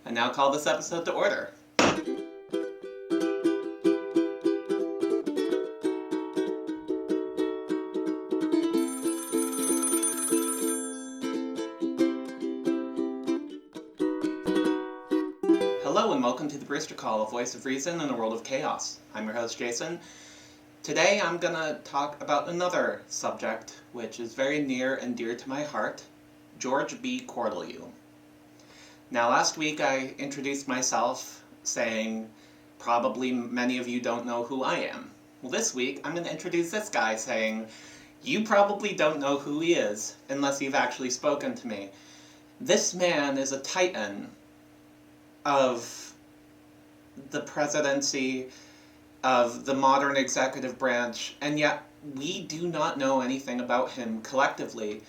I now call this episode to order. Hello and welcome to the Brewster Call, a voice of reason in a world of chaos. I'm your host, Jason. Today I'm gonna talk about another subject which is very near and dear to my heart, George B. Cortelyou. Now last week I introduced myself saying probably many of you don't know who I am. Well, this week I'm going to introduce this guy saying you probably don't know who he is unless you've actually spoken to me. This man is a titan of the presidency, of the modern executive branch, and yet we do not know anything about him collectively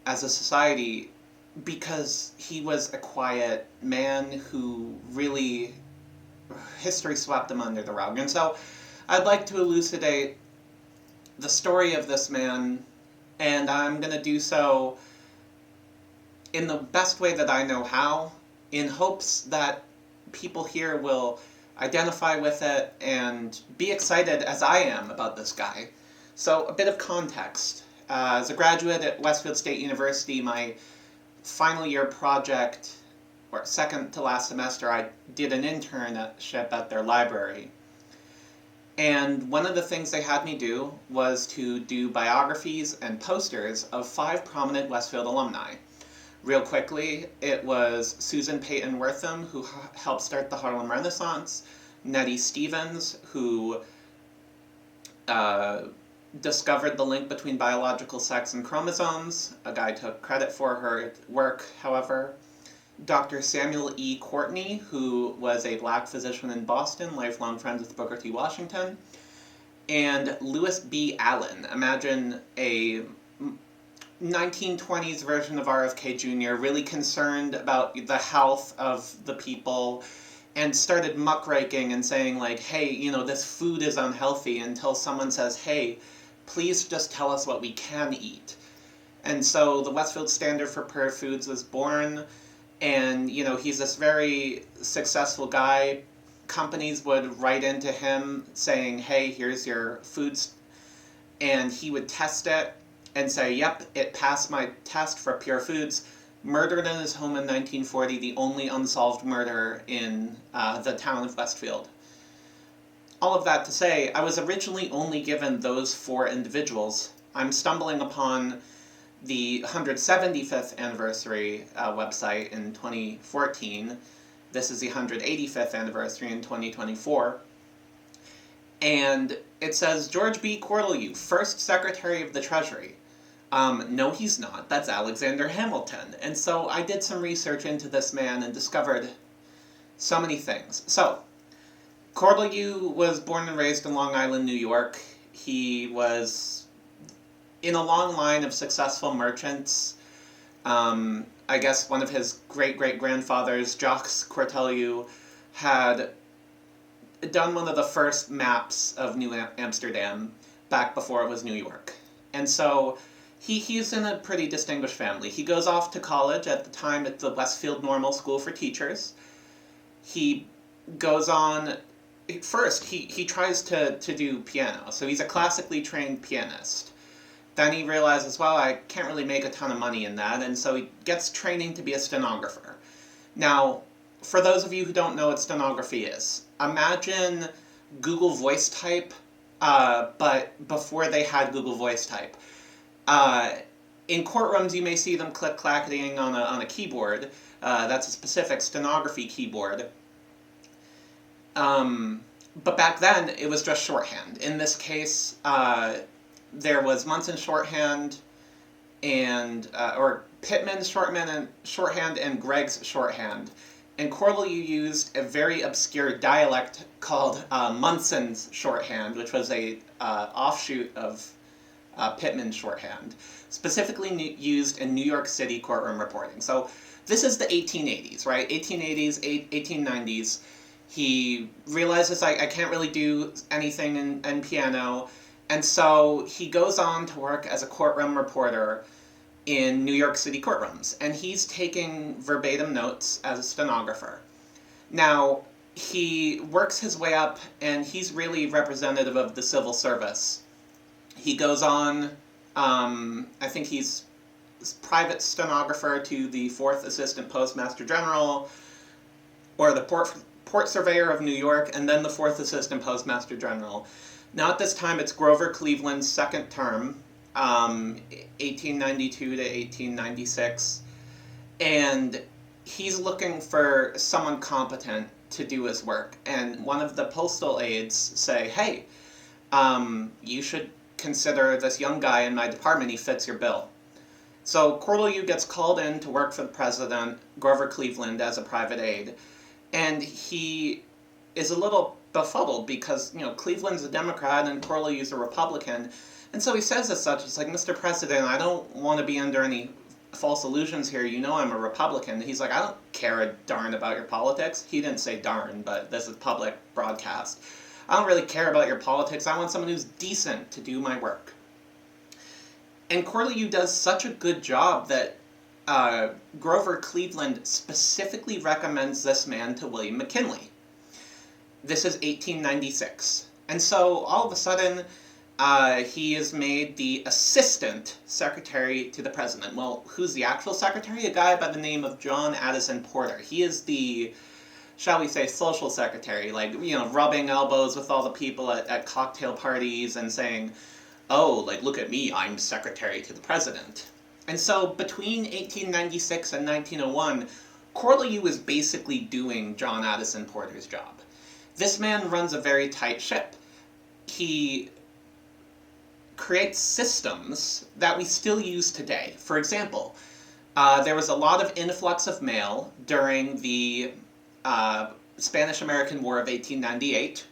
as a society because he was a quiet man who really, history swept him under the rug. And so I'd like to elucidate the story of this man, and I'm going to do so in the best way that I know how, in hopes that people here will identify with it and be excited as I am about this guy. So, a bit of context. As a graduate at Westfield State University, my final year project, or second to last semester, I did an internship at their library. And one of the things they had me do was to do biographies and posters of 5 prominent Westfield alumni. Real quickly, it was Susan Peyton Wortham, who helped start the Harlem Renaissance, Nettie Stevens, who discovered the link between biological sex and chromosomes. A guy took credit for her work, however. Dr. Samuel E. Courtney, who was a black physician in Boston, lifelong friends with Booker T. Washington. And Lewis B. Allen. Imagine a 1920s version of RFK Jr., really concerned about the health of the people, and started muckraking and saying, like, hey, this food is unhealthy, until someone says, hey, please just tell us what we can eat. And so the Westfield Standard for Prayer Foods was born, and, he's this very successful guy. Companies would write into him saying, hey, here's your foods, and he would test it and say, yep, it passed my test for pure foods. Murdered in his home in 1940, the only unsolved murder in the town of Westfield. All of that to say, I was originally only given those 4 individuals. I'm stumbling upon the 175th anniversary website in 2014. This is the 185th anniversary in 2024. And it says, George B. Cortelyou, first Secretary of the Treasury. No, he's not. That's Alexander Hamilton. And so I did some research into this man and discovered so many things. So, Cortelyou was born and raised in Long Island, New York. He was in a long line of successful merchants. I guess one of his great-great-grandfathers, Jacques Cortelyou, had done one of the first maps of New Amsterdam back before it was New York. And so he's in a pretty distinguished family. He goes off to college at the time at the Westfield Normal School for Teachers. He goes on, first he tries to do piano, so he's a classically trained pianist. Then he realizes, well, I can't really make a ton of money in that, and so he gets training to be a stenographer. Now, for those of you who don't know what stenography is, imagine Google Voice Type, but before they had Google Voice Type. In courtrooms, you may see them click-clacking on a keyboard. That's a specific stenography keyboard. But back then, it was just shorthand. In this case, there was Munson shorthand, or Pittman's shorthand and Gregg's shorthand. And Cortelyou used a very obscure dialect called Munson's shorthand, which was a offshoot of Pittman's shorthand, specifically used in New York City courtroom reporting. So this is the 1880s, right? 1880s, 1890s. He realizes, I can't really do anything in piano, and so he goes on to work as a courtroom reporter in New York City courtrooms, and he's taking verbatim notes as a stenographer. Now, he works his way up, and he's really representative of the civil service. He goes on, I think he's private stenographer to the 4th Assistant Postmaster General, or the Port Surveyor of New York, and then the 4th Assistant Postmaster General. Now at this time it's Grover Cleveland's second term, 1892 to 1896, and he's looking for someone competent to do his work. And one of the postal aides say, hey, you should consider this young guy in my department, he fits your bill. So Cortelyou gets called in to work for the president, Grover Cleveland, as a private aide. And he is a little befuddled because, Cleveland's a Democrat and Cortelyou's a Republican. And so he says as such, he's like, Mr. President, I don't want to be under any false illusions here. You know I'm a Republican. He's like, I don't care a darn about your politics. He didn't say darn, but this is public broadcast. I don't really care about your politics. I want someone who's decent to do my work. And Cortelyou does such a good job that Grover Cleveland specifically recommends this man to William McKinley. This is 1896. And so all of a sudden, he is made the assistant secretary to the president. Well, who's the actual secretary? A guy by the name of John Addison Porter. He is the, shall we say, social secretary, like, rubbing elbows with all the people at cocktail parties and saying, oh, like, look at me, I'm secretary to the president. And so between 1896 and 1901, Cortelyou is basically doing John Addison Porter's job. This man runs a very tight ship. He creates systems that we still use today. For example, there was a lot of influx of mail during the Spanish-American War of 1898,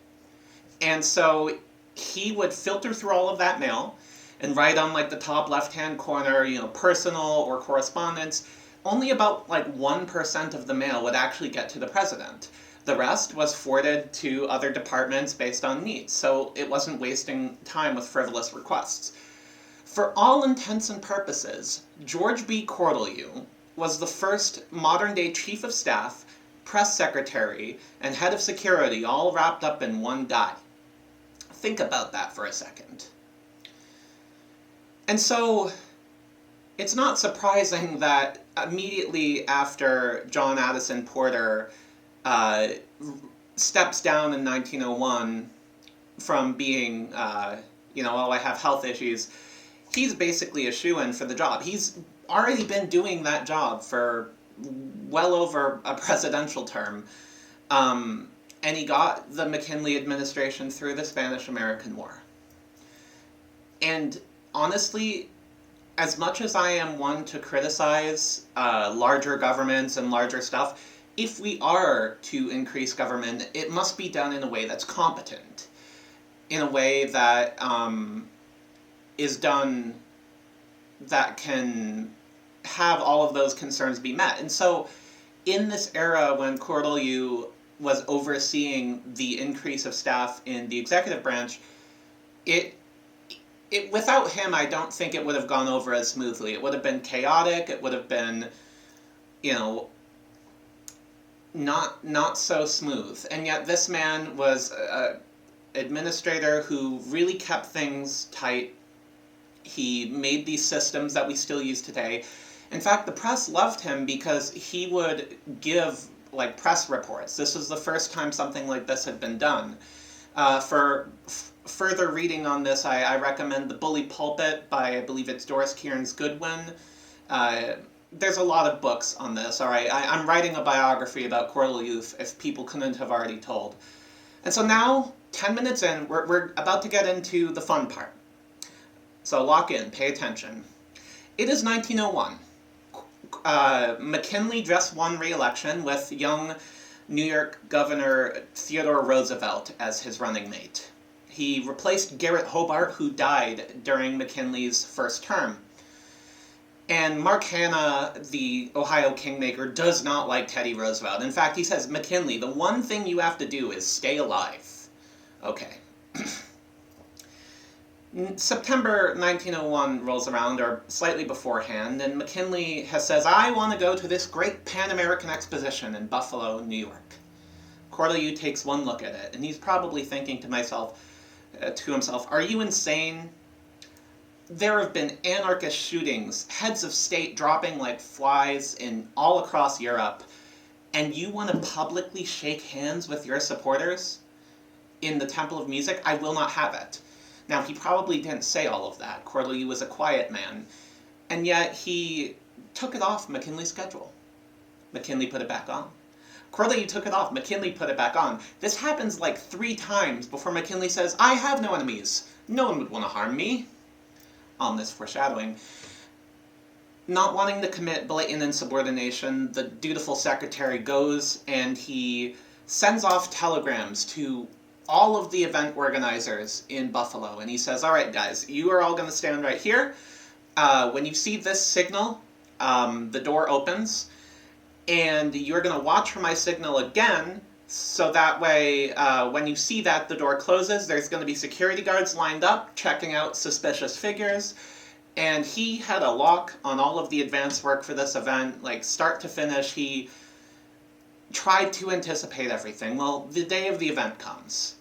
and so he would filter through all of that mail and write on like the top left-hand corner, personal or correspondence. Only about like 1% of the mail would actually get to the president. The rest was forwarded to other departments based on needs, so it wasn't wasting time with frivolous requests. For all intents and purposes, George B. Cortelyou was the first modern-day chief of staff, press secretary, and head of security all wrapped up in one guy. Think about that for a second. And so, it's not surprising that immediately after John Addison Porter steps down in 1901 from being, I have health issues, he's basically a shoo-in for the job. He's already been doing that job for well over a presidential term. And he got the McKinley administration through the Spanish-American War. And honestly, as much as I am one to criticize larger governments and larger stuff, if we are to increase government, it must be done in a way that's competent, in a way that is done that can have all of those concerns be met. And so, in this era when Cortelyou was overseeing the increase of staff in the executive branch, it without him, I don't think it would have gone over as smoothly. It would have been chaotic. It would have been, not so smooth. And yet this man was an administrator who really kept things tight. He made these systems that we still use today. In fact, the press loved him because he would give press reports. This was the first time something like this had been done. For further reading on this, I recommend The Bully Pulpit by, I believe it's Doris Kearns Goodwin. There's a lot of books on this, all right? I'm writing a biography about Cortelyou if people couldn't have already told. And so now, 10 minutes in, we're about to get into the fun part. So lock in, pay attention. It is 1901. McKinley just won re-election with young New York Governor Theodore Roosevelt as his running mate. He replaced Garrett Hobart, who died during McKinley's first term. And Mark Hanna, the Ohio kingmaker, does not like Teddy Roosevelt. In fact, he says, McKinley, the one thing you have to do is stay alive. Okay. September 1901 rolls around, or slightly beforehand, and McKinley says, I want to go to this great Pan-American exposition in Buffalo, New York. Cortelyou takes one look at it, and he's probably thinking to himself, are you insane? There have been anarchist shootings, heads of state dropping like flies all across Europe, and you want to publicly shake hands with your supporters in the Temple of Music? I will not have it. Now, he probably didn't say all of that. Cortelyou was a quiet man, and yet he took it off McKinley's schedule. McKinley put it back on. Cortelyou took it off. McKinley put it back on. This happens like 3 times before McKinley says, I have no enemies. No one would want to harm me. Ominous foreshadowing. Not wanting to commit blatant insubordination, the dutiful secretary goes and he sends off telegrams to all of the event organizers in Buffalo. And he says, all right, guys, you are all going to stand right here. When you see this signal, the door opens. And you're going to watch for my signal again, so that way, when you see that the door closes, there's going to be security guards lined up, checking out suspicious figures. And he had a lock on all of the advance work for this event, like start to finish. He tried to anticipate everything. Well, the day of the event comes.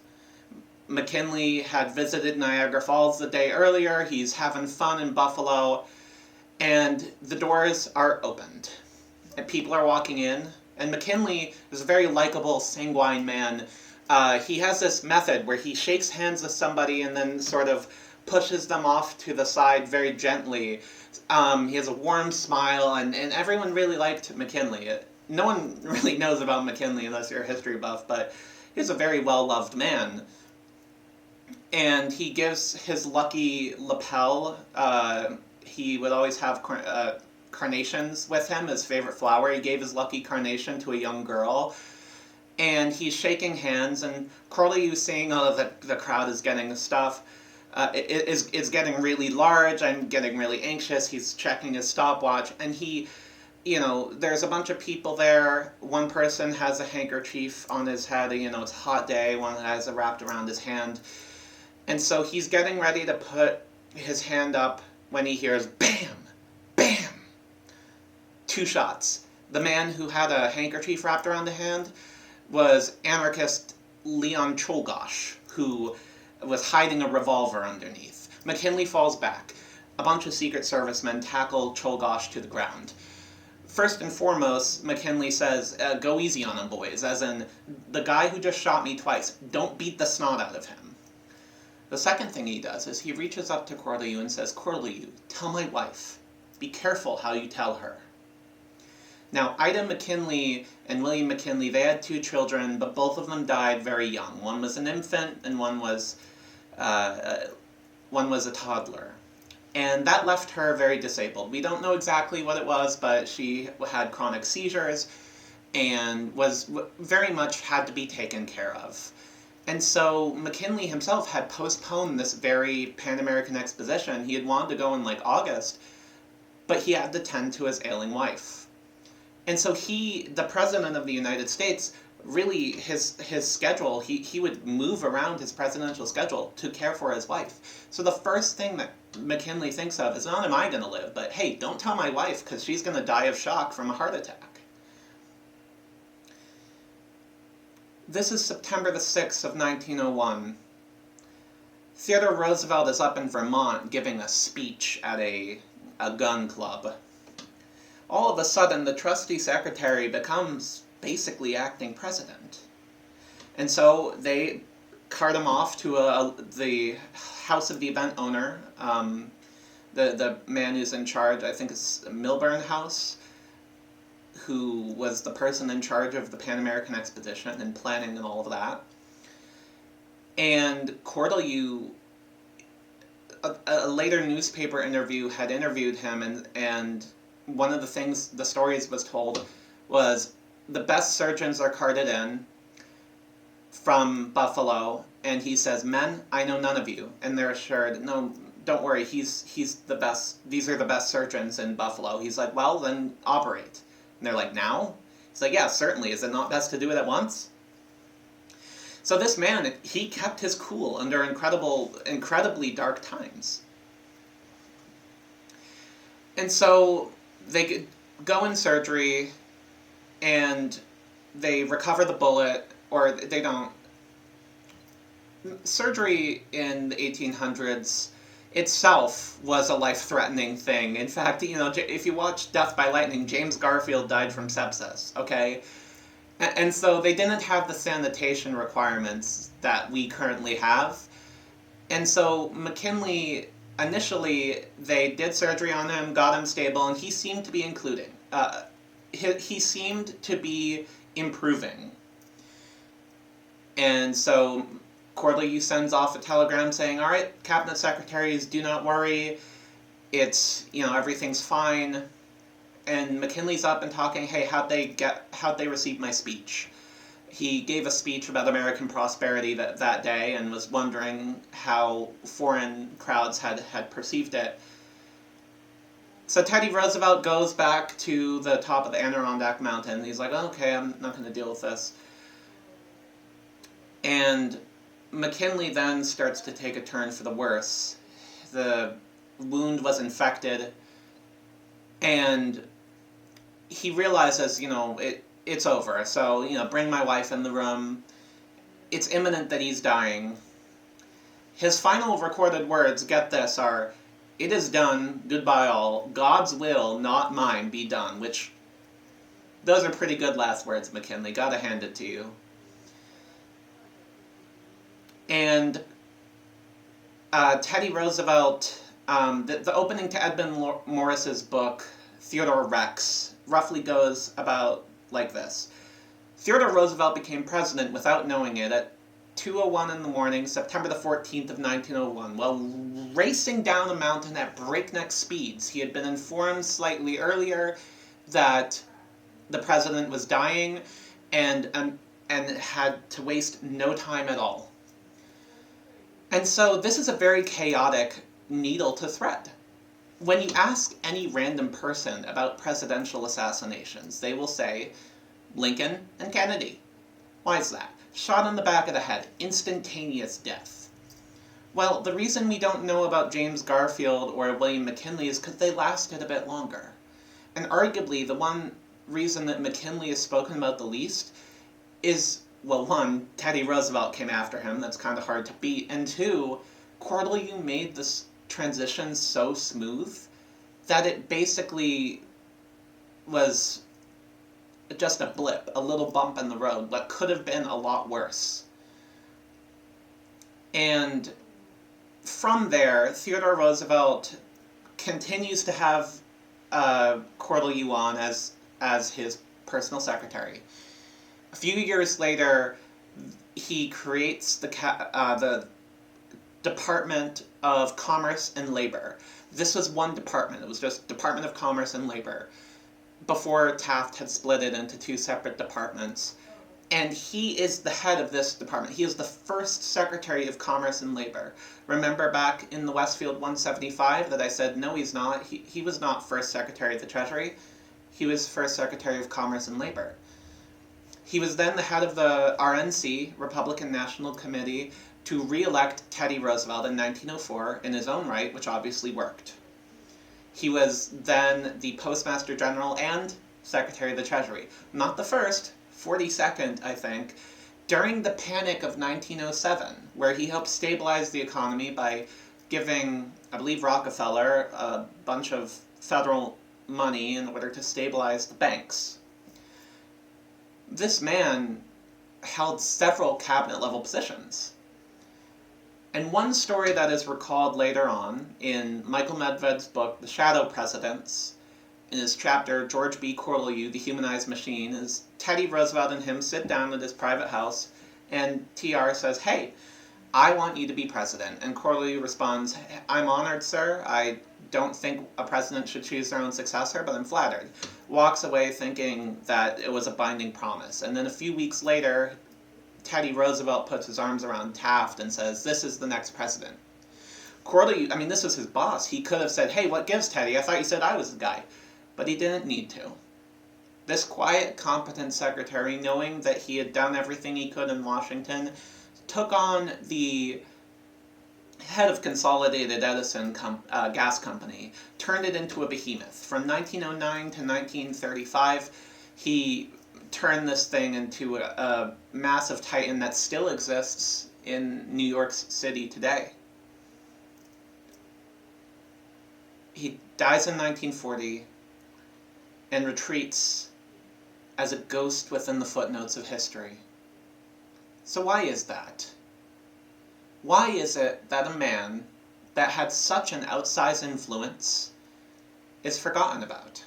McKinley had visited Niagara Falls the day earlier. He's having fun in Buffalo. And the doors are opened. And people are walking in, and McKinley is a very likable, sanguine man. He has this method where he shakes hands with somebody and then sort of pushes them off to the side very gently. He has a warm smile, and everyone really liked McKinley. No one really knows about McKinley unless you're a history buff, but he's a very well-loved man. And he gives his lucky lapel, he would always have carnations with him, his favorite flower. He gave his lucky carnation to a young girl, and he's shaking hands, and Cortelyou, seeing the crowd is getting stuff, is getting really large. I'm getting really anxious. He's checking his stopwatch, and there's a bunch of people there. One person has a handkerchief on his head, it's a hot day. One has it wrapped around his hand, and so he's getting ready to put his hand up when he hears bam, bam. 2 shots. The man who had a handkerchief wrapped around the hand was anarchist Leon Czolgosz, who was hiding a revolver underneath. McKinley falls back. A bunch of Secret Service men tackle Czolgosz to the ground. First and foremost, McKinley says, go easy on him, boys, as in, the guy who just shot me twice, don't beat the snot out of him. The second thing he does is he reaches up to Cortelyou and says, Cortelyou, tell my wife. Be careful how you tell her. Now, Ida McKinley and William McKinley, they had 2 children, but both of them died very young. One was an infant, and one was a toddler. And that left her very disabled. We don't know exactly what it was, but she had chronic seizures and was very much had to be taken care of. And so McKinley himself had postponed this very Pan-American exposition. He had wanted to go in like August, but he had to tend to his ailing wife. And so the President of the United States, really his schedule, he would move around his presidential schedule to care for his wife. So the first thing that McKinley thinks of is, not am I going to live, but hey, don't tell my wife because she's going to die of shock from a heart attack. This is September the 6th of 1901. Theodore Roosevelt is up in Vermont giving a speech at a gun club. All of a sudden, the trustee secretary becomes basically acting president. And so they cart him off to the house of the event owner, the man who's in charge, I think it's Milburn House, who was the person in charge of the Pan-American Expedition and planning and all of that. And Cortelyou, a later newspaper interview had interviewed him, and one of the things the stories was told was the best surgeons are carted in from Buffalo, and he says, men, I know none of you. And they're assured, no, don't worry, he's the best, these are the best surgeons in Buffalo. He's like, well, then operate. And they're like, now? He's like, yeah, certainly. Is it not best to do it at once? So this man, he kept his cool under incredibly dark times. And so they go in surgery, and they recover the bullet, or they don't. Surgery in the 1800s itself was a life-threatening thing. In fact, if you watch Death by Lightning, James Garfield died from sepsis, okay? And so they didn't have the sanitation requirements that we currently have. And so McKinley, initially, they did surgery on him, got him stable, and he seemed to be he seemed to be improving. And so Cortelyou sends off a telegram saying, all right, cabinet secretaries, do not worry. It's, everything's fine. And McKinley's up and talking, hey, how'd they receive my speech? He gave a speech about American prosperity that day and was wondering how foreign crowds had perceived it. So Teddy Roosevelt goes back to the top of the Adirondack Mountain. He's like, okay, I'm not going to deal with this. And McKinley then starts to take a turn for the worse. The wound was infected, and he realizes, it's over. So, bring my wife in the room. It's imminent that he's dying. His final recorded words, get this, are, "It is done, goodbye all, God's will, not mine, be done," which, those are pretty good last words, McKinley, gotta hand it to you. And Teddy Roosevelt, the opening to Edmund Morris's book, Theodore Rex, roughly goes about like this. Theodore Roosevelt became president without knowing it at 2:01 in the morning, September the 14th of 1901. While racing down a mountain at breakneck speeds, he had been informed slightly earlier that the president was dying and had to waste no time at all. And so this is a very chaotic needle to thread. When you ask any random person about presidential assassinations, they will say, Lincoln and Kennedy. Why is that? Shot in the back of the head, instantaneous death. Well, the reason we don't know about James Garfield or William McKinley is because they lasted a bit longer. And arguably, the one reason that McKinley is spoken about the least is, well, one, Teddy Roosevelt came after him, that's kind of hard to beat, and two, Cortelyou made this transition so smooth that it basically was just a blip, a little bump in the road, but could have been a lot worse. And from there, Theodore Roosevelt continues to have Cortelyou on as his personal secretary. A few years later, he creates the Department of Commerce and Labor. This was one department. It was just Department of Commerce and Labor, before Taft had split it into two separate departments. And he is the head of this department. He is the first Secretary of Commerce and Labor. Remember back in the Westfield 175 that I said, no, he's not. He was not first Secretary of the Treasury. He was first Secretary of Commerce and Labor. He was then the head of the RNC, Republican National Committee, to re-elect Teddy Roosevelt in 1904 in his own right, which obviously worked. He was then the Postmaster General and Secretary of the Treasury. Not the first, 42nd, I think, during the Panic of 1907, where he helped stabilize the economy by giving, I believe, Rockefeller a bunch of federal money in order to stabilize the banks. This man held several cabinet-level positions. And one story that is recalled later on in Michael Medved's book, The Shadow Presidents, in his chapter, George B. Cortelyou, The Humanized Machine, is Teddy Roosevelt and him sit down at his private house, and TR says, hey, I want you to be president. And Cortelyou responds, I'm honored, sir. I don't think a president should choose their own successor, but I'm flattered. Walks away thinking that it was a binding promise. And then a few weeks later, Teddy Roosevelt puts his arms around Taft and says, this is the next president. Cortelyou, this was his boss. He could have said, hey, what gives, Teddy? I thought you said I was the guy. But he didn't need to. This quiet, competent secretary, knowing that he had done everything he could in Washington, took on the head of Consolidated Edison Gas Company, turned it into a behemoth. From 1909 to 1935, he turn this thing into a massive titan that still exists in New York City today. He dies in 1940 and retreats as a ghost within the footnotes of history. So why is that? Why is it that a man that had such an outsized influence is forgotten about?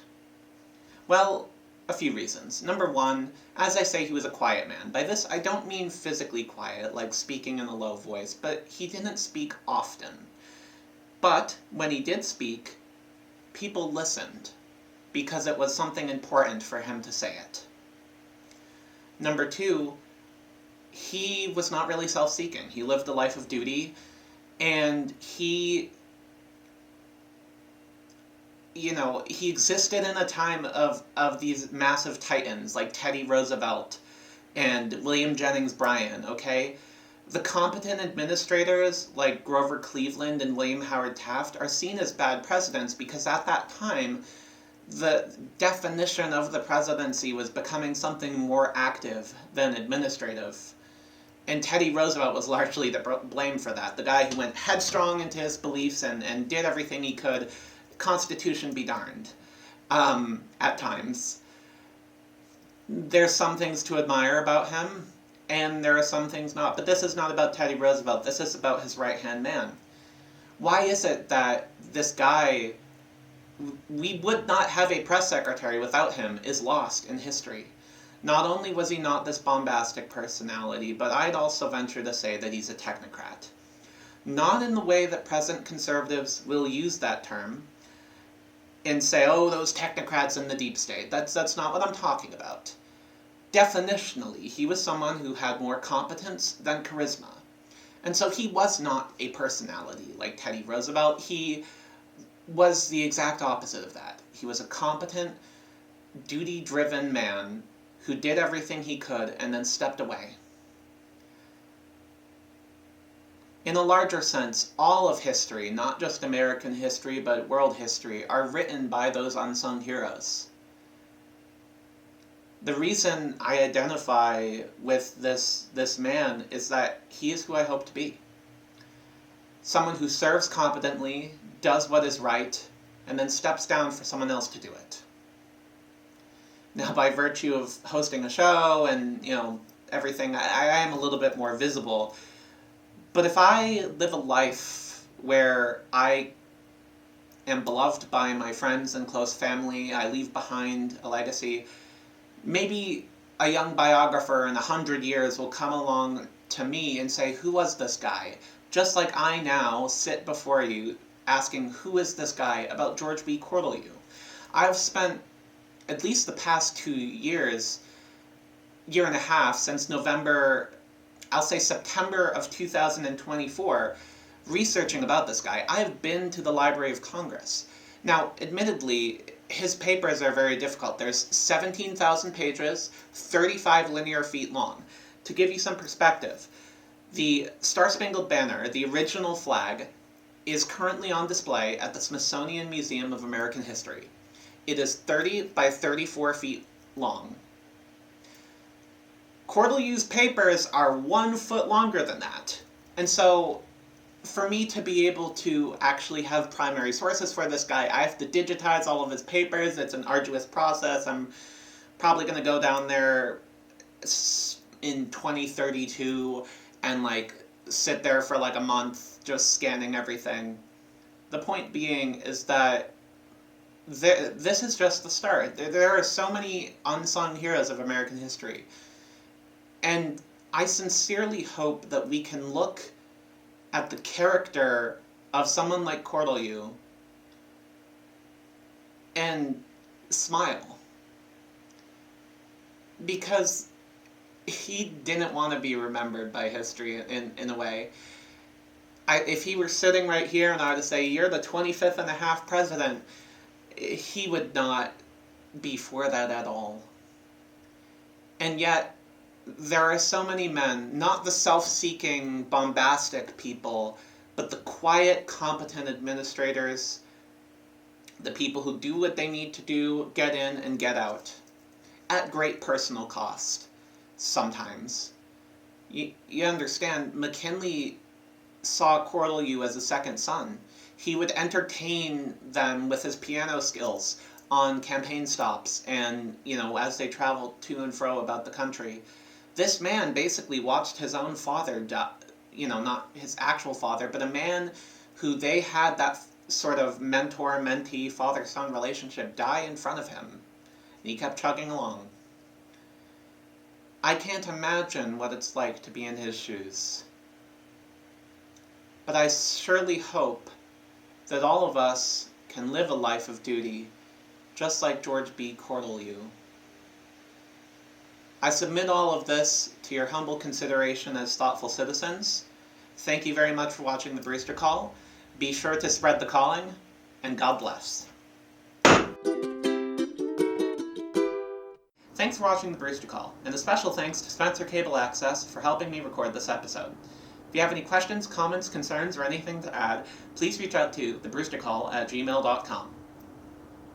Well, a few reasons. Number one, as I say, he was a quiet man. By this, I don't mean physically quiet, like speaking in a low voice, but he didn't speak often. But when he did speak, people listened, because it was something important for him to say it. Number two, he was not really self-seeking. He lived a life of duty, and he existed in a time of these massive titans like Teddy Roosevelt and William Jennings Bryan, okay? The competent administrators like Grover Cleveland and William Howard Taft are seen as bad presidents because at that time, the definition of the presidency was becoming something more active than administrative. And Teddy Roosevelt was largely to blame for that. The guy who went headstrong into his beliefs and did everything he could. Constitution be darned. At times. There's some things to admire about him, and there are some things not. But this is not about Teddy Roosevelt. This is about his right-hand man. Why is it that this guy, we would not have a press secretary without him, is lost in history? Not only was he not this bombastic personality, but I'd also venture to say that he's a technocrat. Not in the way that present conservatives will use that term and say, oh, those technocrats in the deep state. That's not what I'm talking about. Definitionally, he was someone who had more competence than charisma. And so he was not a personality like Teddy Roosevelt. He was the exact opposite of that. He was a competent, duty-driven man who did everything he could and then stepped away. In a larger sense, all of history, not just American history, but world history, are written by those unsung heroes. The reason I identify with this man is that he is who I hope to be. Someone who serves competently, does what is right, and then steps down for someone else to do it. Now, by virtue of hosting a show and, everything, I am a little bit more visible. But if I live a life where I am beloved by my friends and close family, I leave behind a legacy, maybe a young biographer in 100 years will come along to me and say, who was this guy? Just like I now sit before you asking, who is this guy about George B. Cortelyou? I've spent at least the past 2 years, year and a half, since September of 2024, researching about this guy. I have been to the Library of Congress. Now, admittedly, his papers are very difficult. There's 17,000 pages, 35 linear feet long. To give you some perspective, the Star-Spangled Banner, the original flag, is currently on display at the Smithsonian Museum of American History. It is 30 by 34 feet long. Cortelyou's papers are 1 foot longer than that. And so, for me to be able to actually have primary sources for this guy, I have to digitize all of his papers. It's an arduous process. I'm probably going to go down there in 2032 and sit there for a month just scanning everything. The point being is that this is just the start. There are so many unsung heroes of American history. And I sincerely hope that we can look at the character of someone like Cortelyou and smile. Because he didn't want to be remembered by history in a way. If he were sitting right here and I were to say, you're the 25th and a half president, he would not be for that at all. And yet, there are so many men, not the self-seeking, bombastic people, but the quiet, competent administrators, the people who do what they need to do, get in and get out. at great personal cost, sometimes. You understand, McKinley saw Cortelyou as a second son. He would entertain them with his piano skills on campaign stops and, as they traveled to and fro about the country. This man basically watched his own father die, not his actual father, but a man who they had that sort of mentor-mentee, father-son relationship die in front of him. And he kept chugging along. I can't imagine what it's like to be in his shoes. But I surely hope that all of us can live a life of duty, just like George B. Cortelyou. I submit all of this to your humble consideration as thoughtful citizens. Thank you very much for watching the Brewster Call. Be sure to spread the calling, and God bless. Thanks for watching the Brewster Call, and a special thanks to Spencer Cable Access for helping me record this episode. If you have any questions, comments, concerns, or anything to add, please reach out to thebrewstercall@gmail.com.